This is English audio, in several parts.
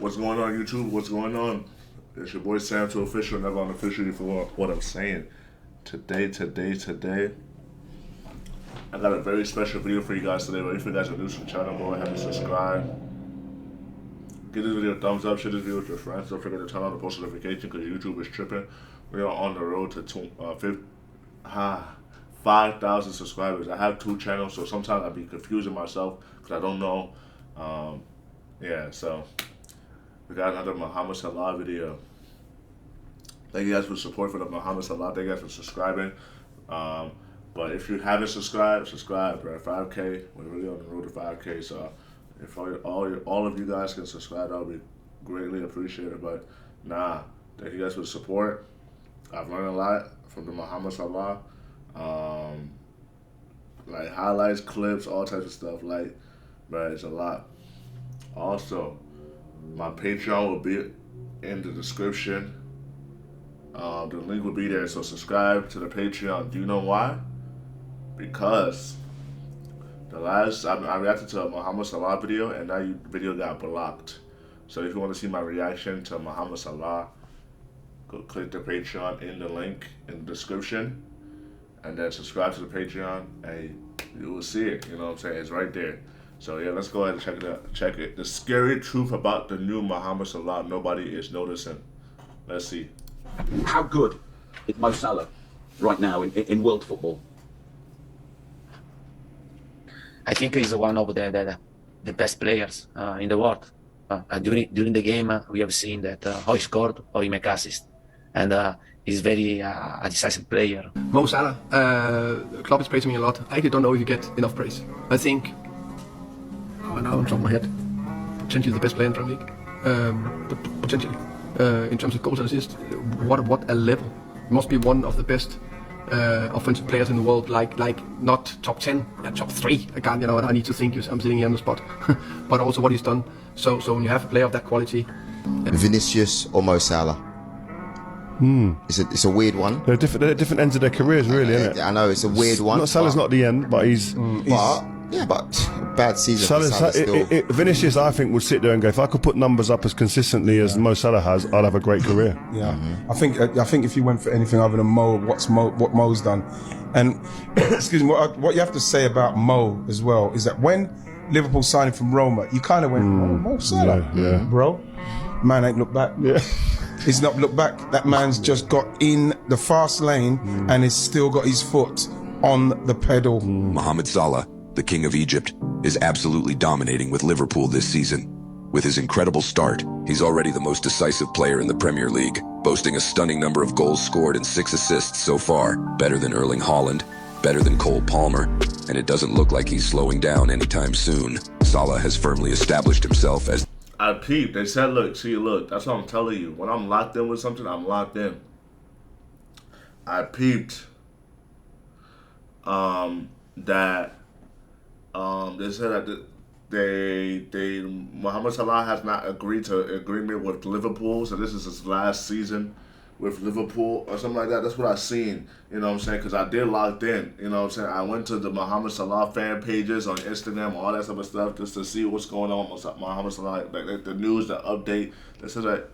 What's going on, YouTube? What's going on? It's your boy Sam to official, never unofficially for what I'm saying. Today, I got a very special video for you guys today. But if you guys are new to the channel, go ahead and subscribe. Give this video a thumbs up, share this video with your friends. Don't forget to turn on the post notification because YouTube is tripping. We are on the road to 5,000 subscribers. I have 2 channels, so sometimes I be confusing myself because I don't know. So we got another Mohamed Salah video. Thank you guys for the support for the Mohamed Salah. Thank you guys for subscribing. But if you haven't subscribed, subscribe, bro. 5K. We're really on the road to 5K. So if all of you guys can subscribe, that would be greatly appreciated. But thank you guys for the support. I've learned a lot from the Mohamed Salah. Like highlights, clips, all types of stuff. But it's a lot. Also, my Patreon will be in the description. The link will be there, so subscribe to the Patreon. Do you know why? Because I reacted to a Mohamed Salah video, and that video got blocked. So if you want to see my reaction to Mohamed Salah, go click the Patreon in the link in the description, and then subscribe to the Patreon, and you will see it. You know what I'm saying? It's right there. So yeah, let's go ahead and check it out. Check it. The scary truth about the new Mohamed Salah nobody is noticing. Let's see. How good is Mo Salah right now in world football? I think he's one of the best players in the world. During the game, we have seen that how he scored or he make assist, and he's very a decisive player. Mo Salah, Klopp is praising me a lot. I actually don't know if you get enough praise. I think, now on top of my head, potentially the best player in the Premier League. But potentially, in terms of goals and assists, what a level. He must be one of the best offensive players in the world, like not top 10, top 3. I need to think. I'm sitting here on the spot, but also what he's done. So when you have a player of that quality, Vinicius or Mo Salah. It's a weird one. They're different ends of their careers, really, isn't it? I know it's a weird one. Salah's not the end, but he's. But bad season. Salah still. Vinicius, I think, would sit there and go, if I could put numbers up as consistently as Mo Salah has, I'd have a great career. Yeah, I think if you went for anything other than Mo, what Mo's done, and excuse me, what you have to say about Mo as well is that when Liverpool signed him from Roma, you kind of went, Mo Salah, bro, man ain't looked back. Yeah. He's not looked back. That man's just got in the fast lane and has still got his foot on the pedal. Mohamed Salah, the King of Egypt, is absolutely dominating with Liverpool this season. With his incredible start, he's already the most decisive player in the Premier League, boasting a stunning number of goals scored and 6 assists so far, better than Erling Haaland, better than Cole Palmer, and it doesn't look like he's slowing down anytime soon. Salah has firmly established himself as... I peeped. They said, look, that's what I'm telling you. When I'm locked in with something, I'm locked in. I peeped that they said that Mohamed Salah has not agreed to agreement with Liverpool, so this is his last season with Liverpool or something like that. That's what I seen, you know what I'm saying, because I did locked in, you know what I'm saying. I went to the Mohamed Salah fan pages on Instagram, all that type of stuff, just to see what's going on with Mohamed Salah, like the news, the update. They said that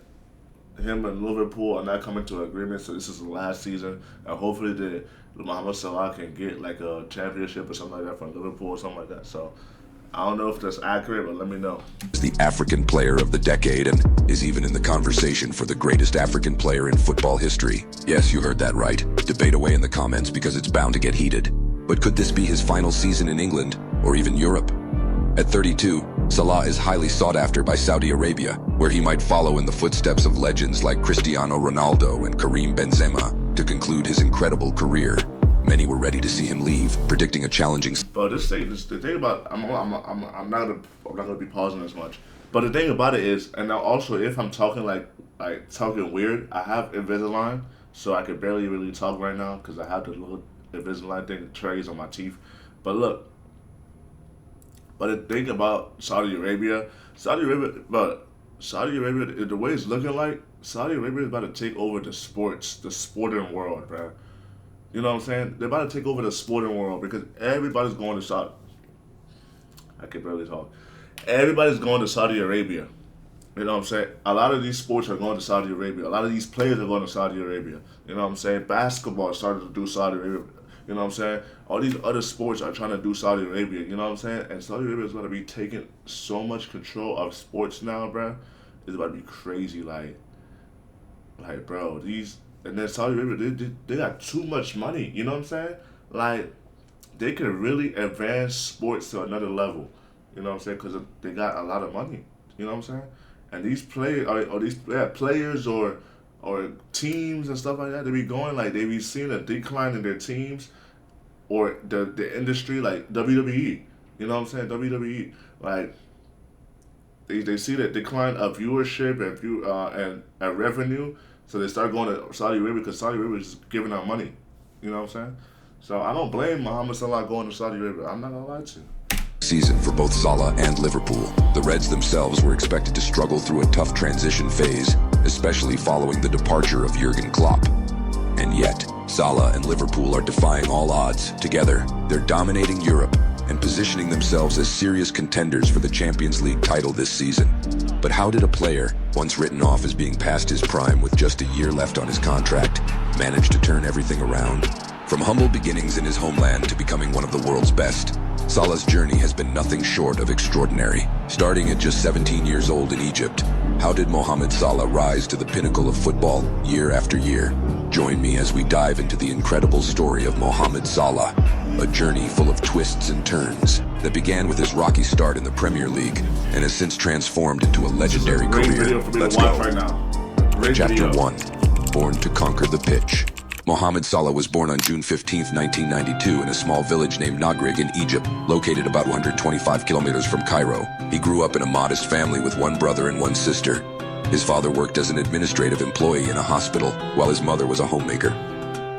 him and Liverpool are not coming to an agreement, so this is the last season, and hopefully the Mohamed Salah can get like a championship or something like that from Liverpool or something like that. So I don't know if that's accurate, but let me know. The African player of the decade and is even in the conversation for the greatest African player in football history. Yes, you heard that right. Debate away in the comments because it's bound to get heated. But could this be his final season in England or even Europe? At 32, Salah is highly sought after by Saudi Arabia, where he might follow in the footsteps of legends like Cristiano Ronaldo and Karim Benzema to conclude his incredible career. Many were ready to see him leave, predicting a challenging... But the thing about I'm not gonna be pausing as much. But the thing about it is, and now also if I'm talking like talking weird, I have Invisalign, so I can barely really talk right now because I have the little Invisalign thing, trays on my teeth. But look, the thing about Saudi Arabia, the way it's looking like, Saudi Arabia is about to take over the sporting world, bro. You know what I'm saying? They're about to take over the sporting world because everybody's going to Saudi. I can barely talk. Everybody's going to Saudi Arabia. You know what I'm saying? A lot of these sports are going to Saudi Arabia. A lot of these players are going to Saudi Arabia. You know what I'm saying? Basketball started to do Saudi Arabia. You know what I'm saying? All these other sports are trying to do Saudi Arabia. You know what I'm saying? And Saudi Arabia is going to be taking so much control of sports now, bro. It's about to be crazy. Like bro, these... And then Saudi Arabia, they got too much money. You know what I'm saying? Like, they could really advance sports to another level. You know what I'm saying? Because they got a lot of money. You know what I'm saying? And these players or teams and stuff like that, they be going like they be seeing a decline in their teams or the industry, like WWE. You know what I'm saying? WWE, like they see the decline of viewership and revenue, so they start going to Saudi Arabia because Saudi Arabia is giving out money. You know what I'm saying? So I don't blame Mohamed Salah going to Saudi Arabia. I'm not gonna lie to you. Season for both Salah and Liverpool. The Reds themselves were expected to struggle through a tough transition phase, especially following the departure of Jurgen Klopp. And yet, Salah and Liverpool are defying all odds. Together, they're dominating Europe and positioning themselves as serious contenders for the Champions League title this season. But how did a player, once written off as being past his prime with just a year left on his contract, manage to turn everything around? From humble beginnings in his homeland to becoming one of the world's best, Salah's journey has been nothing short of extraordinary. Starting at just 17 years old in Egypt, how did Mohamed Salah rise to the pinnacle of football year after year? Join me as we dive into the incredible story of Mohamed Salah, a journey full of twists and turns that began with his rocky start in the Premier League and has since transformed into a legendary career. Let's go. Right now. Chapter 1, Born to Conquer the Pitch. Mohamed Salah was born on June 15, 1992 in a small village named Nagreg in Egypt, located about 125 kilometers from Cairo. He grew up in a modest family with one brother and one sister. His father worked as an administrative employee in a hospital, while his mother was a homemaker.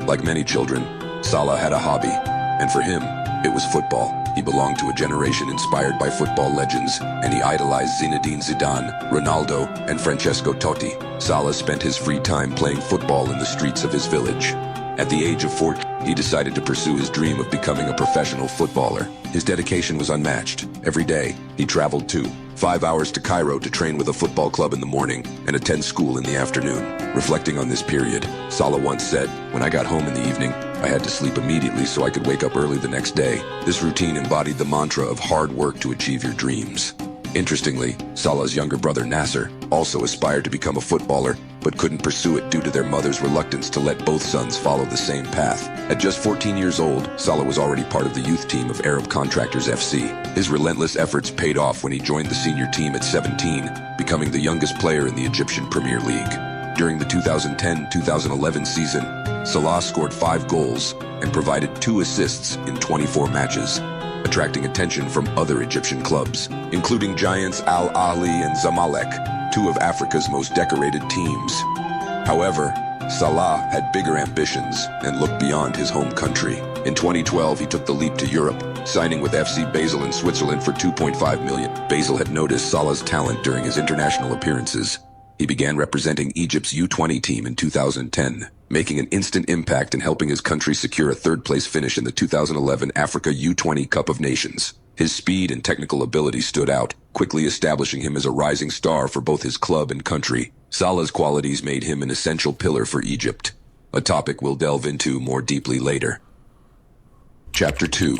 Like many children, Salah had a hobby, and for him, it was football. He belonged to a generation inspired by football legends, and he idolized Zinedine Zidane, Ronaldo, and Francesco Totti. Salah spent his free time playing football in the streets of his village. At the age of 14, he decided to pursue his dream of becoming a professional footballer. His dedication was unmatched. Every day, he traveled 5 hours to Cairo to train with a football club in the morning and attend school in the afternoon. Reflecting on this period, Salah once said, "When I got home in the evening, I had to sleep immediately so I could wake up early the next day." This routine embodied the mantra of hard work to achieve your dreams. Interestingly, Salah's younger brother Nasser also aspired to become a footballer, but couldn't pursue it due to their mother's reluctance to let both sons follow the same path. At just 14 years old, Salah was already part of the youth team of Arab Contractors FC. His relentless efforts paid off when he joined the senior team at 17, becoming the youngest player in the Egyptian Premier League. During the 2010-2011 season, Salah scored 5 goals and provided 2 assists in 24 matches, attracting attention from other Egyptian clubs, including giants Al Ahly and Zamalek, 2 of Africa's most decorated teams. However, Salah had bigger ambitions and looked beyond his home country. In 2012, he took the leap to Europe, signing with FC Basel in Switzerland for $2.5 million. Basel had noticed Salah's talent during his international appearances. He began representing Egypt's U20 team in 2010, making an instant impact in helping his country secure a third-place finish in the 2011 Africa U20 Cup of Nations. His speed and technical ability stood out, quickly establishing him as a rising star for both his club and country. Salah's qualities made him an essential pillar for Egypt, a topic we'll delve into more deeply later. Chapter 2,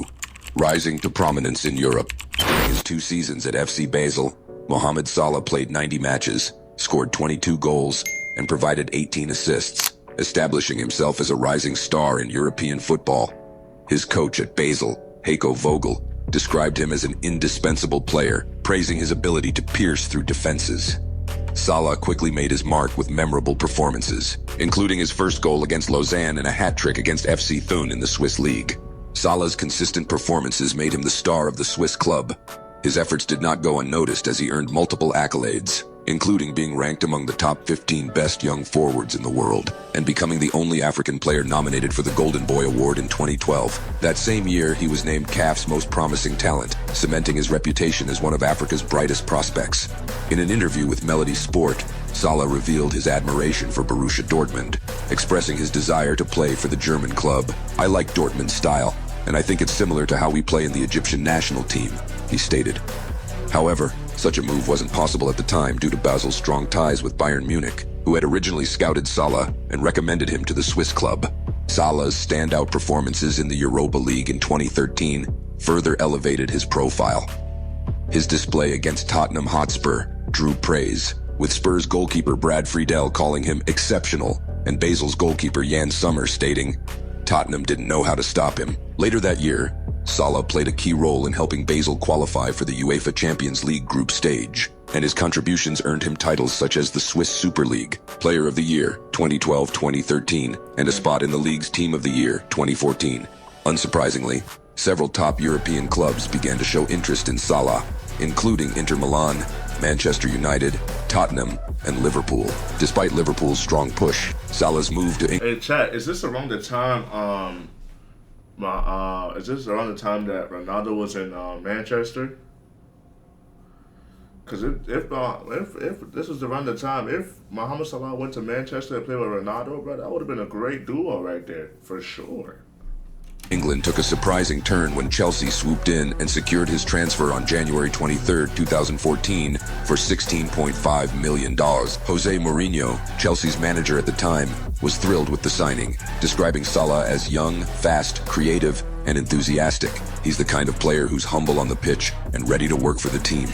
Rising to Prominence in Europe. During his 2 seasons at FC Basel, Mohamed Salah played 90 matches, scored 22 goals, and provided 18 assists, establishing himself as a rising star in European football. His coach at Basel, Heiko Vogel, described him as an indispensable player, praising his ability to pierce through defenses. Salah quickly made his mark with memorable performances, including his first goal against Lausanne and a hat-trick against FC Thun in the Swiss League. Salah's consistent performances made him the star of the Swiss club. His efforts did not go unnoticed as he earned multiple accolades, including being ranked among the top 15 best young forwards in the world, and becoming the only African player nominated for the Golden Boy Award in 2012. That same year, he was named CAF's most promising talent, cementing his reputation as one of Africa's brightest prospects. In an interview with Melody Sport, Salah revealed his admiration for Borussia Dortmund, expressing his desire to play for the German club. "I like Dortmund's style, and I think it's similar to how we play in the Egyptian national team," he stated. However, Such a move wasn't possible at the time due to Basel's strong ties with Bayern Munich, who had originally scouted Salah and recommended him to the Swiss club. Salah's standout performances in the Europa League in 2013 further elevated his profile. His display against Tottenham Hotspur drew praise, with Spurs goalkeeper Brad Friedel calling him exceptional and Basel's goalkeeper Jan Sommer stating, "Tottenham didn't know how to stop him." Later that year, Salah played a key role in helping Basel qualify for the UEFA Champions League group stage, and his contributions earned him titles such as the Swiss Super League Player of the Year 2012-2013 and a spot in the league's Team of the Year 2014. Unsurprisingly, several top European clubs began to show interest in Salah, including Inter Milan, Manchester United, Tottenham, and Liverpool. Despite Liverpool's strong push, Salah's move to Hey, chat, is this around the time, is this around the time that Ronaldo was in Manchester? Because if this was around the time, if Mohamed Salah went to Manchester and played with Ronaldo, bro, that would have been a great duo right there, for sure. England took a surprising turn when Chelsea swooped in and secured his transfer on January 23, 2014 for $16.5 million. Jose Mourinho, Chelsea's manager at the time, was thrilled with the signing, describing Salah as young, fast, creative, and enthusiastic. He's the kind of player who's humble on the pitch and ready to work for the team.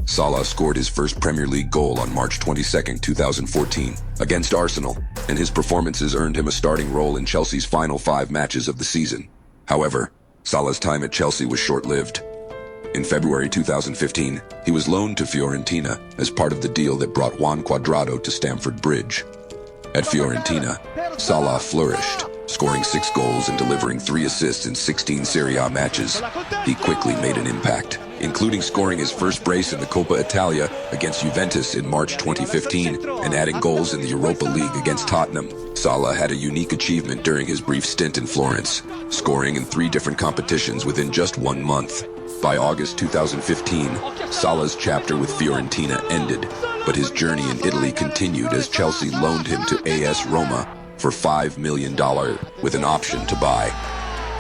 Salah scored his first Premier League goal on March 22, 2014, against Arsenal, and his performances earned him a starting role in Chelsea's final 5 matches of the season. However, Salah's time at Chelsea was short-lived. In February 2015, he was loaned to Fiorentina as part of the deal that brought Juan Cuadrado to Stamford Bridge. At Fiorentina, Salah flourished, scoring 6 goals and delivering 3 assists in 16 Serie A matches. He quickly made an impact, including scoring his first brace in the Coppa Italia against Juventus in March 2015 and adding goals in the Europa League against Tottenham. Salah had a unique achievement during his brief stint in Florence, scoring in 3 different competitions within just 1 month. By August 2015, Salah's chapter with Fiorentina ended, but his journey in Italy continued as Chelsea loaned him to AS Roma for $5 million with an option to buy.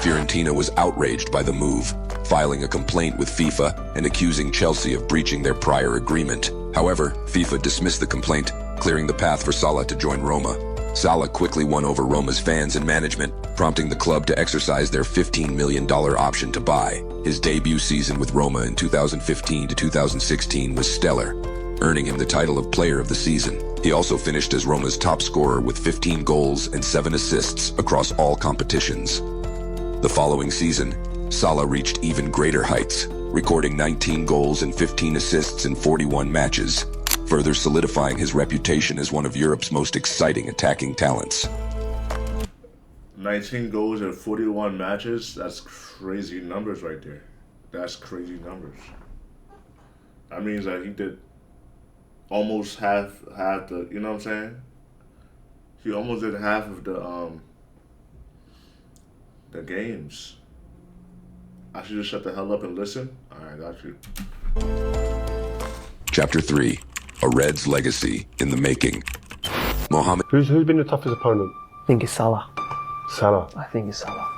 Fiorentina was outraged by the move, filing a complaint with FIFA and accusing Chelsea of breaching their prior agreement. However, FIFA dismissed the complaint, clearing the path for Salah to join Roma. Salah quickly won over Roma's fans and management, prompting the club to exercise their $15 million option to buy. His debut season with Roma in 2015 to 2016 was stellar, earning him the title of Player of the Season. He also finished as Roma's top scorer with 15 goals and 7 assists across all competitions. The following season, Salah reached even greater heights, recording 19 goals and 15 assists in 41 matches, further solidifying his reputation as one of Europe's most exciting attacking talents. 19 goals in 41 matches, that's crazy numbers right there. That's crazy numbers. That means that he did almost half the, you know what I'm saying? He almost did half of the games. I should just shut the hell up and listen? Alright, got you. Chapter 3, A Red's Legacy in the Making. Mohamed. Who's been the toughest opponent? I think it's Salah. Salah. I think it's Salah.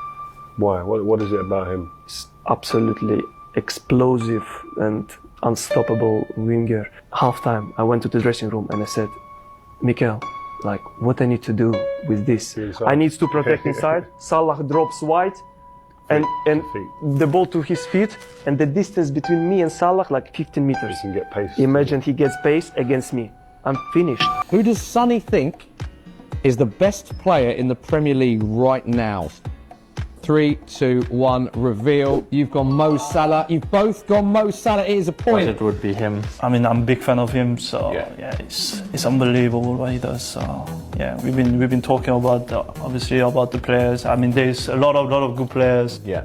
Why? What is it about him? He's absolutely explosive and unstoppable winger. Halftime, I went to the dressing room and I said, Mikel, like, what I need to do with this? I need to protect inside. Salah drops wide and the ball to his feet, and the distance between me and Salah, like 15 meters. He can get pace. Imagine he gets pace against me. I'm finished. Who does Sonny think is the best player in the Premier League right now? 3, 2, 1, reveal. You've gone Mo Salah. You've both gone Mo Salah. It is a point. It would be him. I mean, I'm a big fan of him, so yeah, it's unbelievable what he does. So yeah, we've been talking about obviously about the players. I mean, there's a lot of good players. Yeah.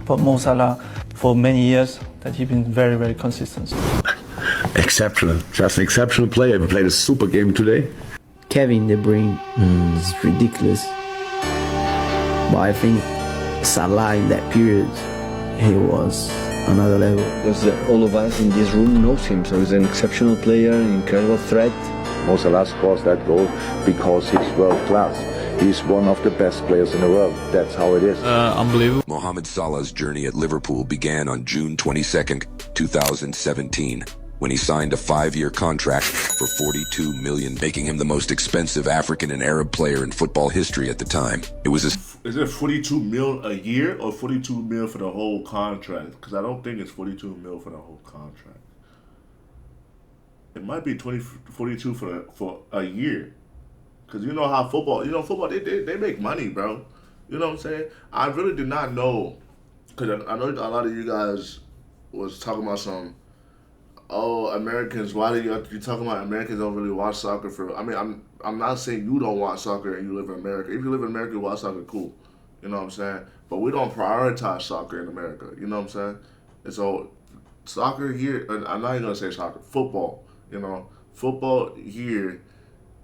But Mo Salah, for many years, that he's been very, very consistent. Exceptional, just an exceptional player. We played a super game today. Kevin De Bruyne is ridiculous, but I think Salah in that period, he was another level. Because all of us in this room knows him, so he's an exceptional player, an incredible threat. Mo Salah scores that goal because he's world class. He's one of the best players in the world. That's how it is. Unbelievable. Mohamed Salah's journey at Liverpool began on June 22nd, 2017. when he signed a 5-year contract for $42 million, making him the most expensive African and Arab player in football history at the time. It was Is it 42 mil a year or 42 mil for the whole contract? Because I don't think it's 42 mil for the whole contract. It might be 42 for a year. Because you know how football, they make money, bro. You know what I'm saying? I really did not know, because I know a lot of you guys was talking about some, Americans, why do you talking about Americans don't really watch soccer for, I mean, I'm not saying you don't watch soccer and you live in America. If you live in America, you watch soccer, cool. You know what I'm saying? But we don't prioritize soccer in America. You know what I'm saying? And so soccer here, and I'm not even going to say soccer, football. Football here.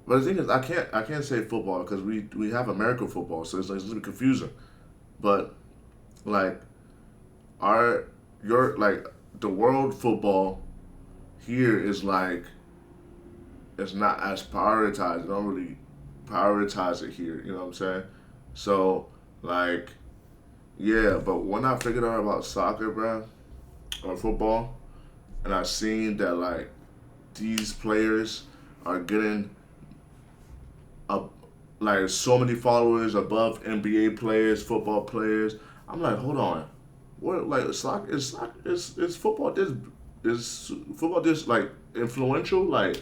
But the thing is, I can't say football because we have American football, so it's a little confusing. But like the world football here is like, it's not as prioritized. They don't really prioritize it here. You know what I'm saying? So like, yeah. But when I figured out about soccer, bro, or football, and I seen that like these players are getting like so many followers above NBA players, football players. I'm like, hold on, what? Like soccer is football? Is football this like influential? Like,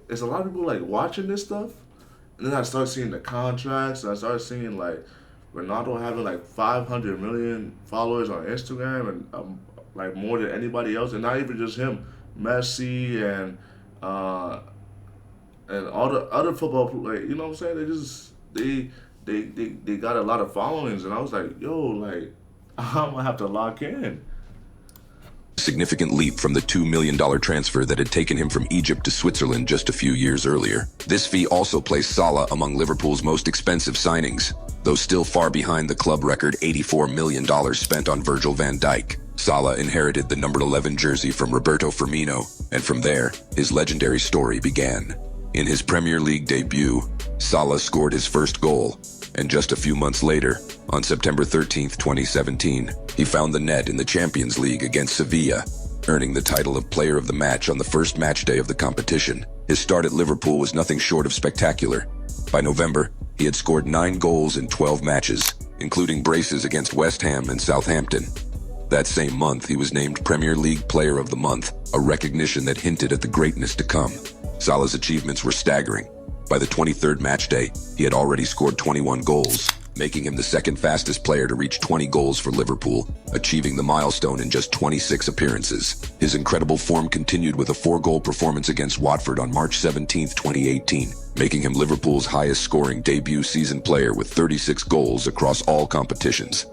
is a lot of people like watching this stuff? And then I start seeing the contracts, and I start seeing like Ronaldo having like 500 million followers on Instagram, and like more than anybody else, and not even just him, Messi and all the other football, like, you know what I'm saying? They got a lot of followings, and I was like, yo, like, I'm gonna have to lock in. significant leap from the $2 million transfer that had taken him from Egypt to Switzerland just a few years earlier. This fee also placed Salah among Liverpool's most expensive signings, though still far behind the club record $84 million spent on Virgil van Dijk. Salah inherited the number 11 jersey from Roberto Firmino, and from there, his legendary story began. In his Premier League debut, Salah scored his first goal, and just a few months later, on September 13, 2017, he found the net in the Champions League against Sevilla, earning the title of Player of the Match on the first match day of the competition. His start at Liverpool was nothing short of spectacular. By November, he had scored 9 goals in 12 matches, including braces against West Ham and Southampton. That same month, he was named Premier League Player of the Month, a recognition that hinted at the greatness to come. Salah's achievements were staggering. By the 23rd matchday, he had already scored 21 goals, making him the second fastest player to reach 20 goals for Liverpool, achieving the milestone in just 26 appearances. His incredible form continued with a 4-goal performance against Watford on March 17, 2018, making him Liverpool's highest-scoring debut season player with 36 goals across all competitions.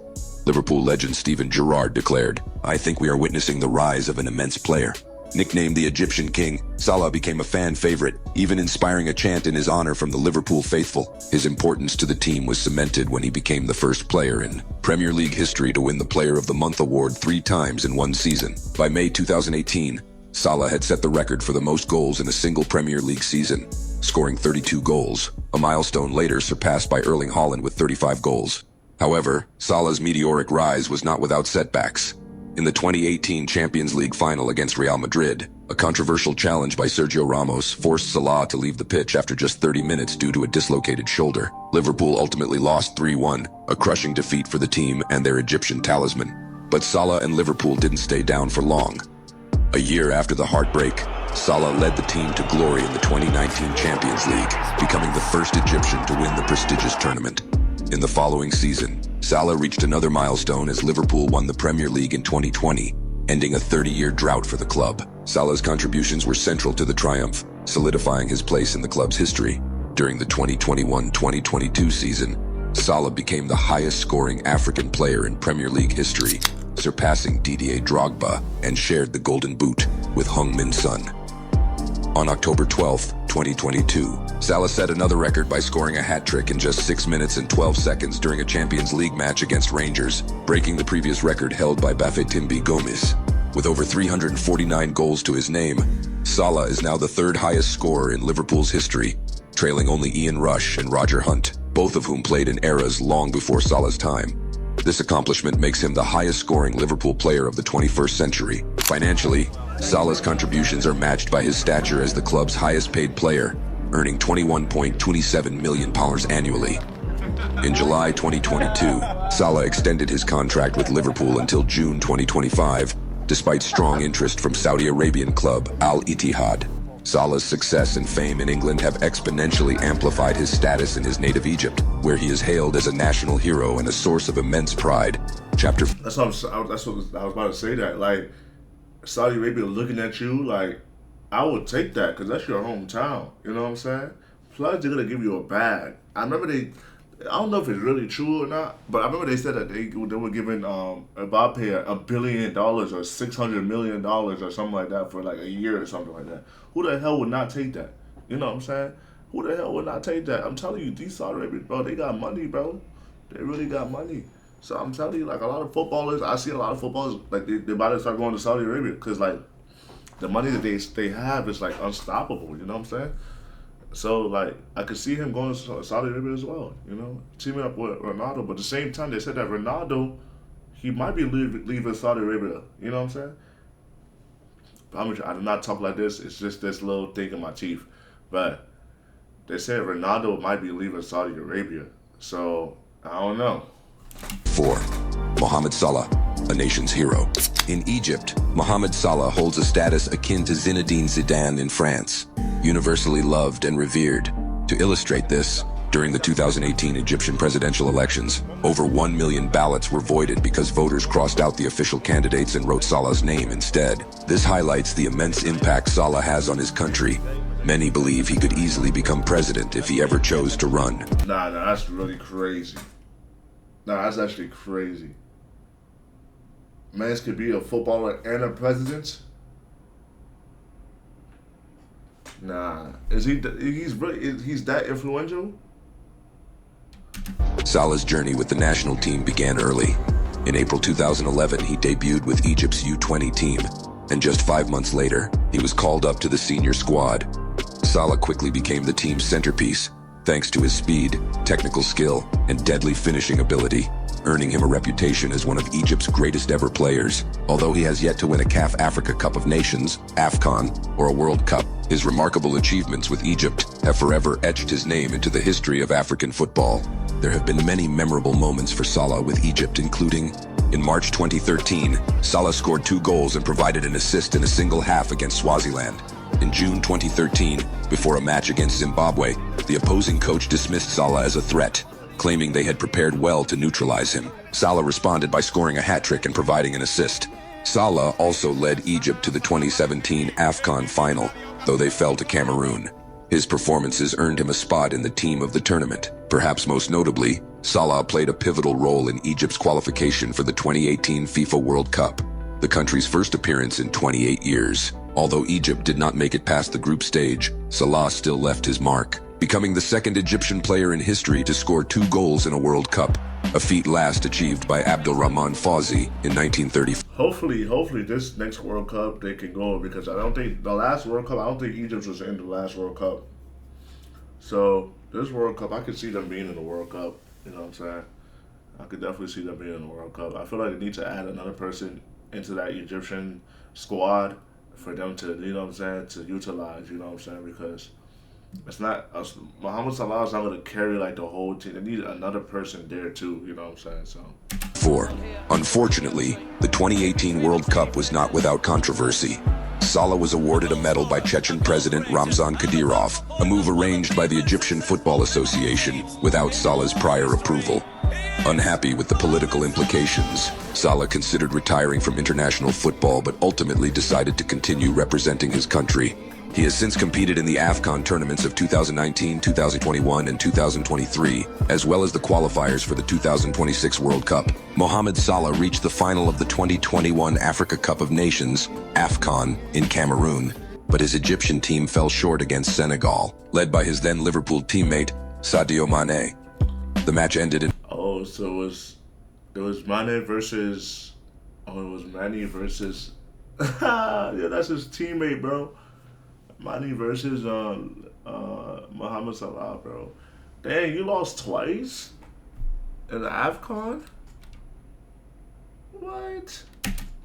Liverpool legend Steven Gerrard declared, "I think we are witnessing the rise of an immense player." Nicknamed the Egyptian King, Salah became a fan favorite, even inspiring a chant in his honor from the Liverpool faithful. His importance to the team was cemented when he became the first player in Premier League history to win the Player of the Month award 3 times in one season. By May 2018, Salah had set the record for the most goals in a single Premier League season, scoring 32 goals, a milestone later surpassed by Erling Haaland with 35 goals. However, Salah's meteoric rise was not without setbacks. In the 2018 Champions League final against Real Madrid, a controversial challenge by Sergio Ramos forced Salah to leave the pitch after just 30 minutes due to a dislocated shoulder. Liverpool ultimately lost 3-1, a crushing defeat for the team and their Egyptian talisman. But Salah and Liverpool didn't stay down for long. A year after the heartbreak, Salah led the team to glory in the 2019 Champions League, becoming the first Egyptian to win the prestigious tournament. In the following season, Salah reached another milestone as Liverpool won the Premier League in 2020, ending a 30-year drought for the club. Salah's contributions were central to the triumph, solidifying his place in the club's history. During the 2021-2022 season, Salah became the highest-scoring African player in Premier League history, surpassing Didier Drogba, and shared the Golden Boot with Heung-min Son. On October 12, 2022, Salah set another record by scoring a hat-trick in just 6 minutes and 12 seconds during a Champions League match against Rangers, breaking the previous record held by Bafétimbi Gomis. With over 349 goals to his name, Salah is now the 3rd highest scorer in Liverpool's history, trailing only Ian Rush and Roger Hunt, both of whom played in eras long before Salah's time. This accomplishment makes him the highest-scoring Liverpool player of the 21st century. Financially, Salah's contributions are matched by his stature as the club's highest paid player, earning £21.27 million annually. In July 2022, Salah extended his contract with Liverpool until June 2025, despite strong interest from Saudi Arabian club Al Ittihad. Salah's success and fame in England have exponentially amplified his status in his native Egypt, where he is hailed as a national hero and a source of immense pride. That's what I was about to say. That like Saudi Arabia looking at you like, I would take that because that's your hometown. You know what I'm saying? Plus they're gonna give you a bag. I remember I don't know if it's really true or not, but I remember they said that they were giving Mbappe $1 billion or $600 million or something like that for like a year or something like that. Who the hell would not take that? You know what I'm saying? Who the hell would not take that? I'm telling you, these Saudi Arabians, bro, they got money, bro. They really got money. So I'm telling you, like a lot of footballers, I see a lot of footballers, like they're about to start going to Saudi Arabia because like the money that they have is like unstoppable. You know what I'm saying? So, like, I could see him going to Saudi Arabia as well, you know, teaming up with Ronaldo. But at the same time, they said that Ronaldo, he might be leaving Saudi Arabia, you know what I'm saying? I do not talk like this. It's just this little thing in my teeth. But they said Ronaldo might be leaving Saudi Arabia. So, I don't know. 4. Mohamed Salah, a nation's hero. In Egypt, Mohamed Salah holds a status akin to Zinedine Zidane in France, universally loved and revered. To illustrate this, during the 2018 Egyptian presidential elections, over 1 million ballots were voided because voters crossed out the official candidates and wrote Salah's name instead. This highlights the immense impact Salah has on his country. Many believe he could easily become president if he ever chose to run. Nah, that's really crazy. Nah, that's actually crazy. Mans could be a footballer and a president? Nah. He's that influential? Salah's journey with the national team began early. In April 2011, he debuted with Egypt's U20 team, and just 5 months later, he was called up to the senior squad. Salah quickly became the team's centerpiece, thanks to his speed, technical skill, and deadly finishing ability, earning him a reputation as one of Egypt's greatest ever players. Although he has yet to win a CAF Africa Cup of Nations, AFCON, or a World Cup, his remarkable achievements with Egypt have forever etched his name into the history of African football. There have been many memorable moments for Salah with Egypt, including in March 2013, Salah scored 2 goals and provided an assist in a single half against Swaziland. In June 2013, before a match against Zimbabwe, the opposing coach dismissed Salah as a threat, claiming they had prepared well to neutralize him. Salah responded by scoring a hat-trick and providing an assist. Salah also led Egypt to the 2017 AFCON final, though they fell to Cameroon. His performances earned him a spot in the team of the tournament. Perhaps most notably, Salah played a pivotal role in Egypt's qualification for the 2018 FIFA World Cup, the country's first appearance in 28 years. Although Egypt did not make it past the group stage, Salah still left his mark, becoming the second Egyptian player in history to score 2 goals in a World Cup, a feat last achieved by Abdelrahman Fawzi in 1934. Hopefully this next World Cup they can go, because I don't think the last World Cup, I don't think Egypt was in the last World Cup. So this World Cup, I could see them being in the World Cup. You know what I'm saying? I could definitely see them being in the World Cup. I feel like they need to add another person into that Egyptian squad for them to, you know what I'm saying, to utilize, you know what I'm saying, because it's not, Mohamed Salah is not going to carry like the whole team. They need another person there too, you know what I'm saying, so. 4. Unfortunately, the 2018 World Cup was not without controversy. Salah was awarded a medal by Chechen President Ramzan Kadyrov, a move arranged by the Egyptian Football Association without Salah's prior approval. Unhappy with the political implications, Salah considered retiring from international football but ultimately decided to continue representing his country. He has since competed in the AFCON tournaments of 2019, 2021, and 2023, as well as the qualifiers for the 2026 World Cup. Mohamed Salah reached the final of the 2021 Africa Cup of Nations, AFCON, in Cameroon, but his Egyptian team fell short against Senegal, led by his then Liverpool teammate, Sadio Mane. The match ended in... Oh, so it was Mane versus... Oh, it was Mane versus... yeah, that's his teammate, bro. Mane versus Mohamed Salah, bro. Dang, you lost twice in the AFCON? What?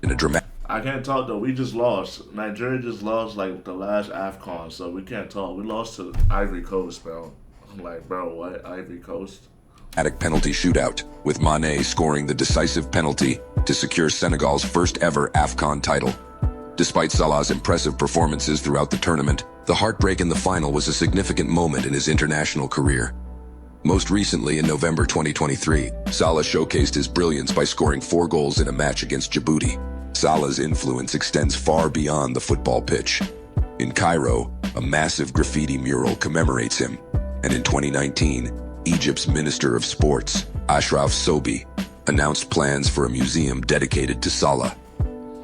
In a dramatic... I can't talk though. We just lost. Nigeria just lost like the last AFCON, so we can't talk. We lost to Ivory Coast, bro. I'm like, bro, what? Ivory Coast? Dramatic penalty shootout, with Mane scoring the decisive penalty to secure Senegal's first ever AFCON title. Despite Salah's impressive performances throughout the tournament, the heartbreak in the final was a significant moment in his international career. Most recently, in November 2023, Salah showcased his brilliance by scoring 4 goals in a match against Djibouti. Salah's influence extends far beyond the football pitch. In Cairo, a massive graffiti mural commemorates him, and in 2019, Egypt's Minister of Sports, Ashraf Sobi, announced plans for a museum dedicated to Salah.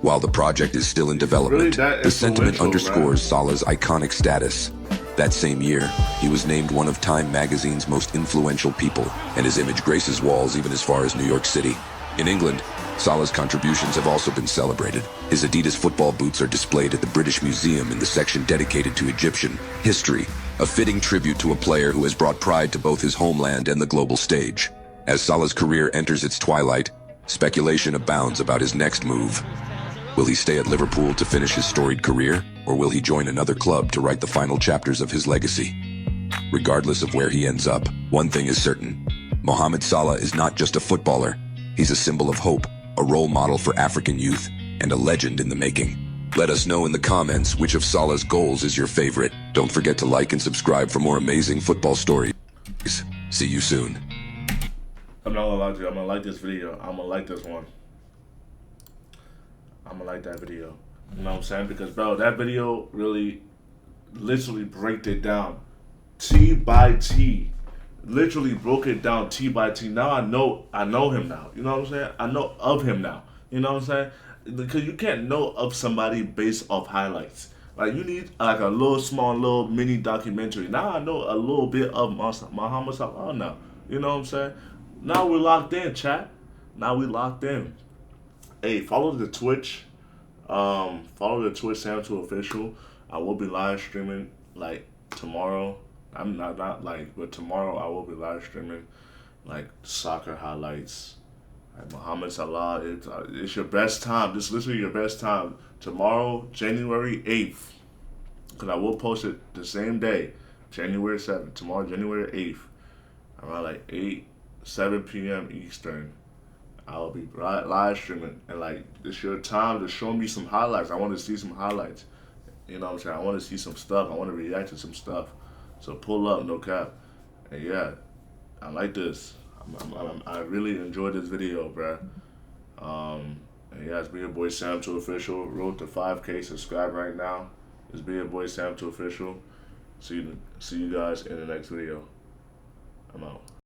While the project is still in development, the sentiment underscores Salah's iconic status. That same year, he was named one of Time magazine's most influential people, and his image graces walls even as far as New York City. In England, Salah's contributions have also been celebrated. His Adidas football boots are displayed at the British Museum in the section dedicated to Egyptian history, a fitting tribute to a player who has brought pride to both his homeland and the global stage. As Salah's career enters its twilight, speculation abounds about his next move. Will he stay at Liverpool to finish his storied career, or will he join another club to write the final chapters of his legacy? Regardless of where he ends up, one thing is certain. Mohamed Salah is not just a footballer. He's a symbol of hope, a role model for African youth, and a legend in the making. Let us know in the comments which of Salah's goals is your favorite. Don't forget to like and subscribe for more amazing football stories. See you soon. I'm not gonna lie to you. I'm gonna like this video. I'm gonna like this one. I'm gonna like that video. You know what I'm saying? Because, bro, that video really literally broke it down T by T. Literally broke it down T by T. Now I know him now. You know what I'm saying? I know of him now. You know what I'm saying? Because you can't know of somebody based off highlights. Like, you need like a little mini documentary. Now I know a little bit of Mohamed Salah now. You know what I'm saying? Now we're locked in, chat. Now we locked in. Hey, follow the Twitch. Follow the Twitch Sam2 Official. I will be live streaming like tomorrow. I'm not like, but tomorrow I will be live streaming like soccer highlights. Like Mohamed Salah, it's your best time. This is literally your best time. Tomorrow, January 8th, because I will post it the same day, January 7th. Tomorrow, January 8th, around like 7 p.m. Eastern. I will be live streaming, and like, it's your time to show me some highlights. I want to see some highlights. You know what I'm saying? I want to see some stuff. I want to react to some stuff. So pull up, no cap. And yeah, I like this. I really enjoyed this video, bruh. And yeah, it's be your boy Sam2 Official. Road to 5K. Subscribe right now. It's be your boy Sam2 Official. See you guys in the next video. I'm out.